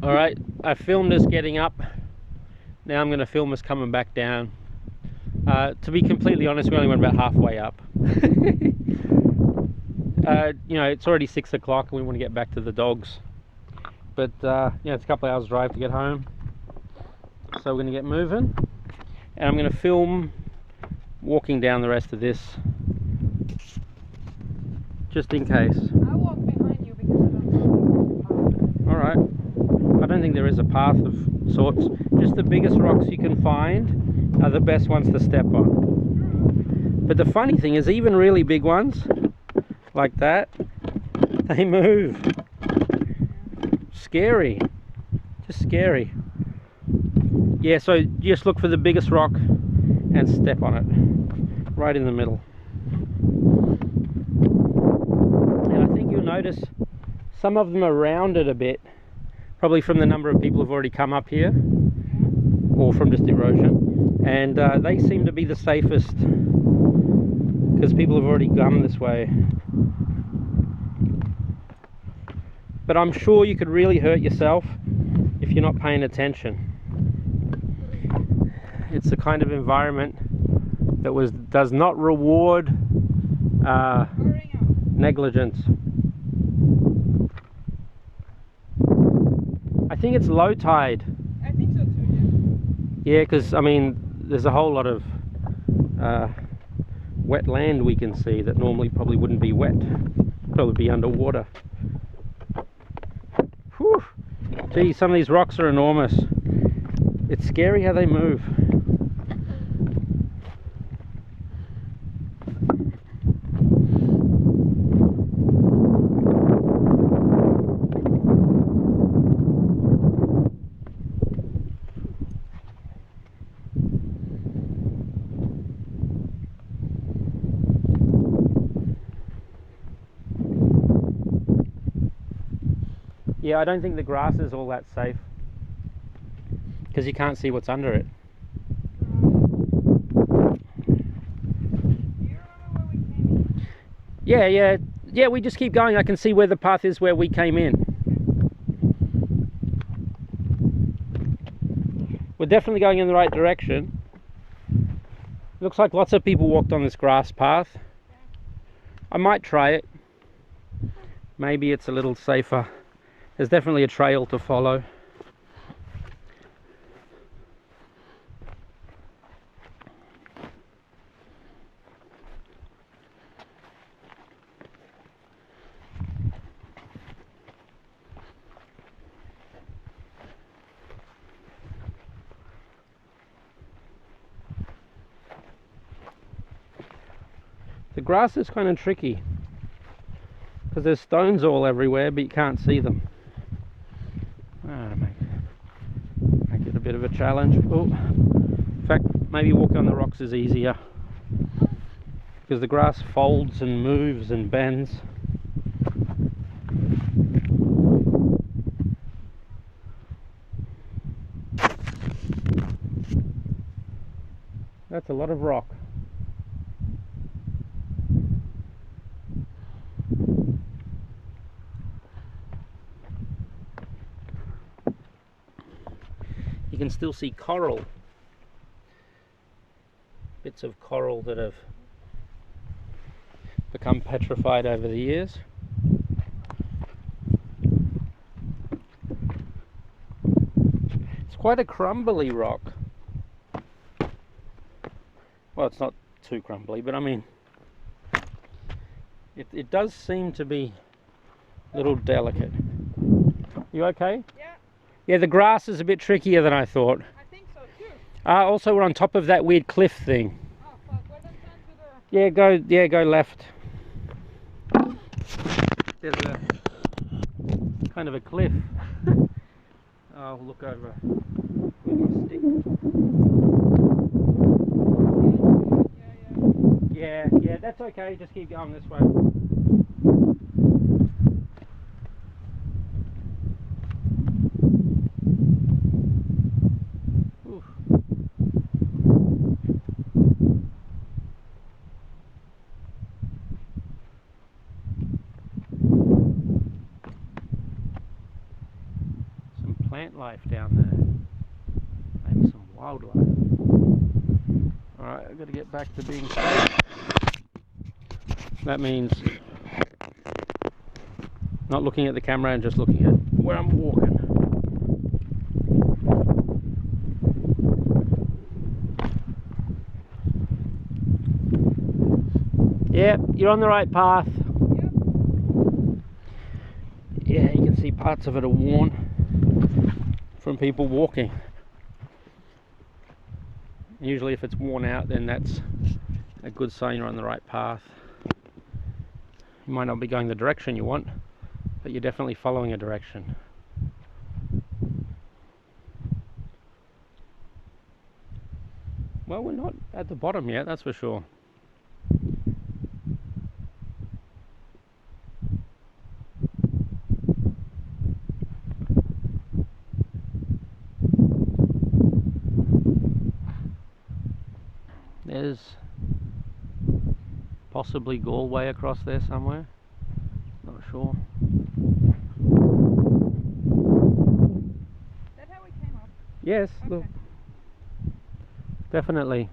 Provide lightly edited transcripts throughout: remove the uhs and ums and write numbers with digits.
Alright, I filmed us getting up. Now I'm going to film us coming back down. To be completely honest, we only went about halfway up. You know, it's already 6 o'clock and we want to get back to the dogs. But yeah, it's a couple of hours drive to get home. So we're going to get moving. And I'm going to film walking down the rest of this. Just in case. I'll walk behind you because I don't know the path. Alright. I don't think there is a path of sorts. Just the biggest rocks you can find are the best ones to step on. But the funny thing is, even really big ones, like that, they move. Scary. Just scary. Yeah, so just look for the biggest rock and step on it. Right in the middle. And I think you'll notice some of them are rounded a bit. Probably from the number of people who've already come up here. Or from just erosion. And they seem to be the safest. Because people have already gone this way. But I'm sure you could really hurt yourself if you're not paying attention. It's the kind of environment that does not reward negligence. I think it's low tide. I think so too, Yeah, because I mean, there's a whole lot of wet land we can see that normally probably wouldn't be wet. Probably be underwater. Whew. Gee, some of these rocks are enormous. It's scary how they move. Yeah, I don't think the grass is all that safe because you can't see what's under it. Yeah, we just keep going. I can see where the path is where we came in. We're definitely going in the right direction. Looks like lots of people walked on this grass path. I might try it. Maybe it's a little safer. There's definitely a trail to follow. The grass is kind of tricky because there's stones all everywhere, but you can't see them. Make it a bit of a challenge. Oh, in fact, maybe walking on the rocks is easier because the grass folds and moves and bends. That's a lot of rock. You can still see coral, bits of coral that have become petrified over the years. It's quite a crumbly rock. Well, it's not too crumbly, but I mean, it does seem to be a little delicate. You okay? Yeah. Yeah, the grass is a bit trickier than I thought. I think so too. Also, we're on top of that weird cliff thing. Oh fuck, well then turn to the... Yeah, go left. There's a kind of a cliff. I'll look over with my stick. Yeah, that's okay. Just keep going this way. plant life down there. Maybe some wildlife. Alright, I've got to get back to being safe. That means not looking at the camera and just looking at where I'm walking. Yep, you're on the right path. Yep. Yeah, you can see parts of it are worn from people walking. Usually if it's worn out, then that's a good sign you're on the right path. You might not be going the direction you want, but you're definitely following a direction. Well, we're not at the bottom yet, that's for sure. There's possibly Galway across there somewhere, not sure. Is that how we came up? Yes, Okay. look, definitely.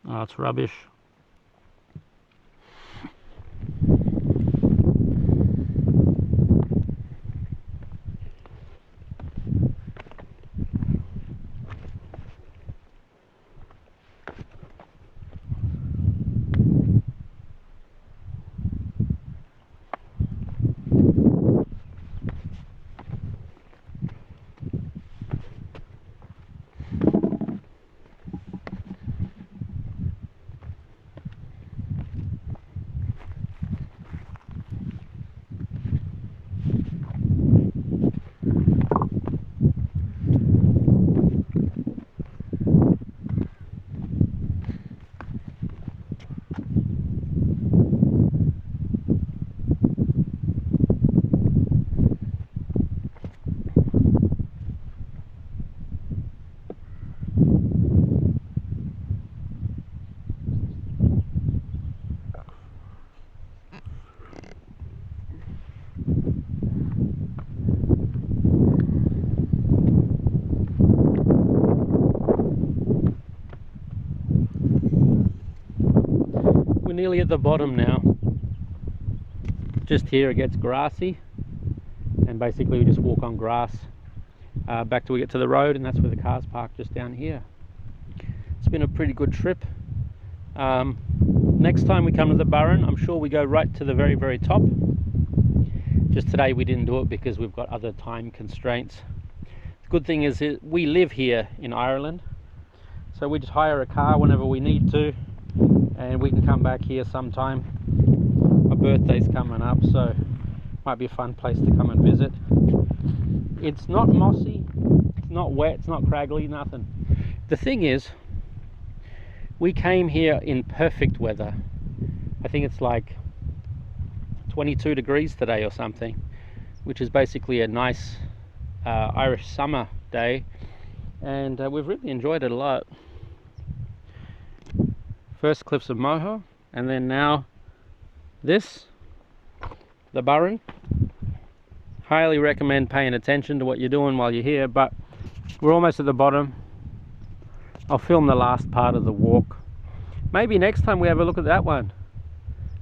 Oh, it's rubbish. We're nearly at the bottom now. Just here it gets grassy, and basically we just walk on grass back till we get to the road, and that's where the cars park, just down here. It's been a pretty good trip. Next time we come to the Burren, I'm sure we go right to the very, very top. Just today we didn't do it because we've got other time constraints. The good thing is we live here in Ireland, so we just hire a car whenever we need to, and we can come back here sometime. My birthday's coming up, so might be a fun place to come and visit. It's not mossy, it's not wet, it's not craggly, nothing. The thing is, we came here in perfect weather. I think it's like 22 degrees today or something, which is basically a nice Irish summer day, and we've really enjoyed it a lot. First cliffs of Moher, and then now this, the Burren. Highly recommend paying attention to what you're doing while you're here, but we're almost at the bottom. I'll film the last part of the walk. Maybe next time we have a look at that one.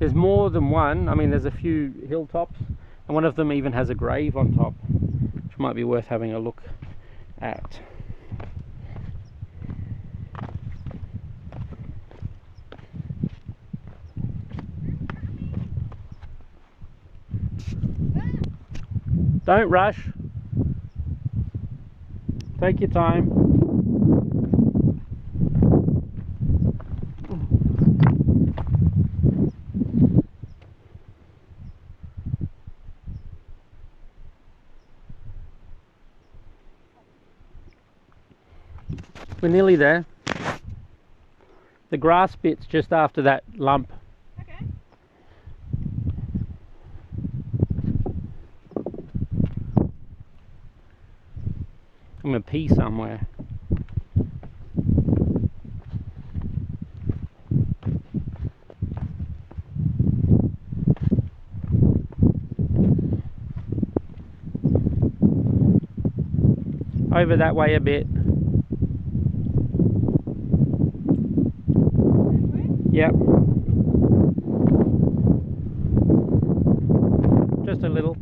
There's more than one. I mean, there's a few hilltops, and one of them even has a grave on top, which might be worth having a look at. Don't rush. Take your time. We're nearly there. The grass bit's just after that lump. Okay. I'm gonna pee somewhere. Over that way a bit. Yep. Just a little.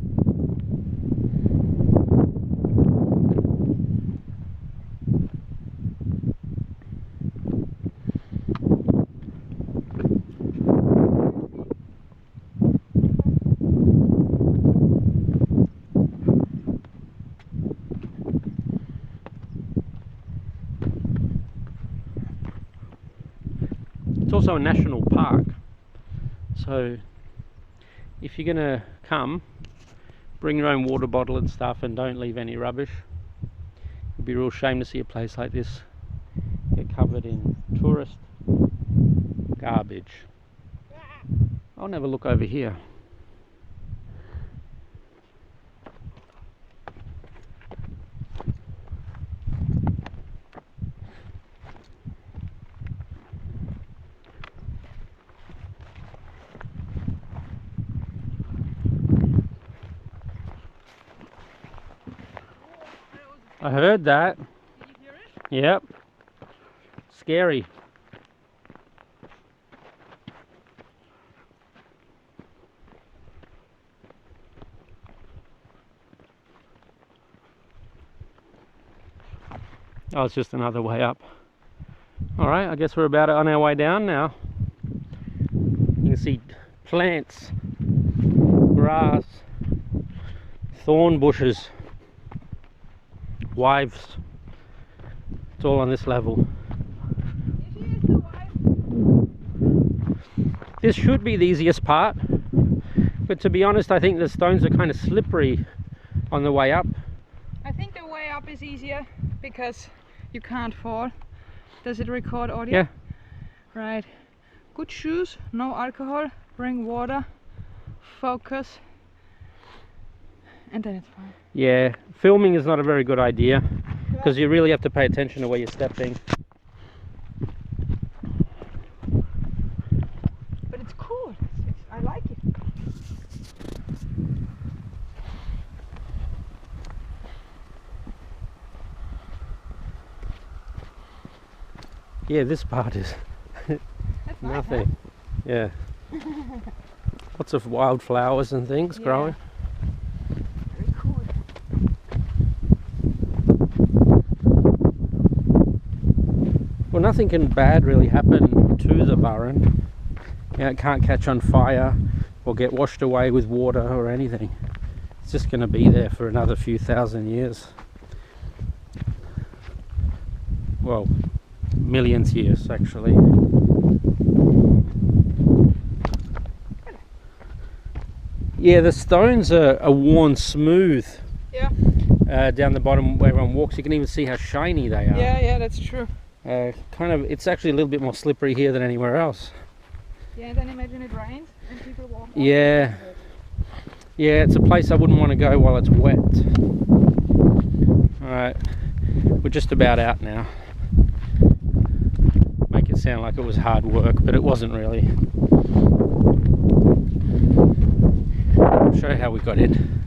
It's also a national park, so if you're gonna come, bring your own water bottle and stuff, and don't leave any rubbish. It'd be a real shame to see a place like this get covered in tourist garbage. I'll never look over here. I heard that. Did you hear it? Yep. Scary. Oh, it's just another way up. Alright, I guess we're about on our way down now. You can see plants, grass, thorn bushes, wives. It's all on this level. This should be the easiest part, but to be honest, I think the stones are kind of slippery on the way up. I think the way up is easier because you can't fall. Does it record audio? Yeah. Right. Good shoes, no alcohol, bring water, focus, and then it's fine. Yeah, filming is not a very good idea because you really have to pay attention to where you're stepping. But it's cool. I like it. Yeah, this part is That's nice, nothing. Yeah. Lots of wildflowers and things Yeah. growing. Very cool. Well, nothing can bad really happen to the Burren. Yeah, it can't catch on fire or get washed away with water or anything. It's just going to be there for another few thousand years. well, millions years actually. Yeah, the stones are worn smooth. Yeah. Down the bottom where everyone walks. You can even see how shiny they are. Yeah, that's true. It's actually a little bit more slippery here than anywhere else. Yeah, and then imagine it rains and people walk on. Yeah. Yeah, it's a place I wouldn't want to go while it's wet. Alright, we're just about out now. Make it sound like it was hard work, but it wasn't really. I'll show you how we got in.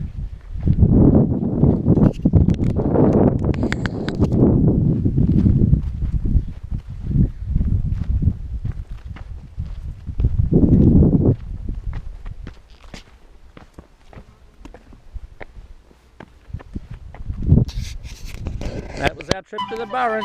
That was our trip to the Burren.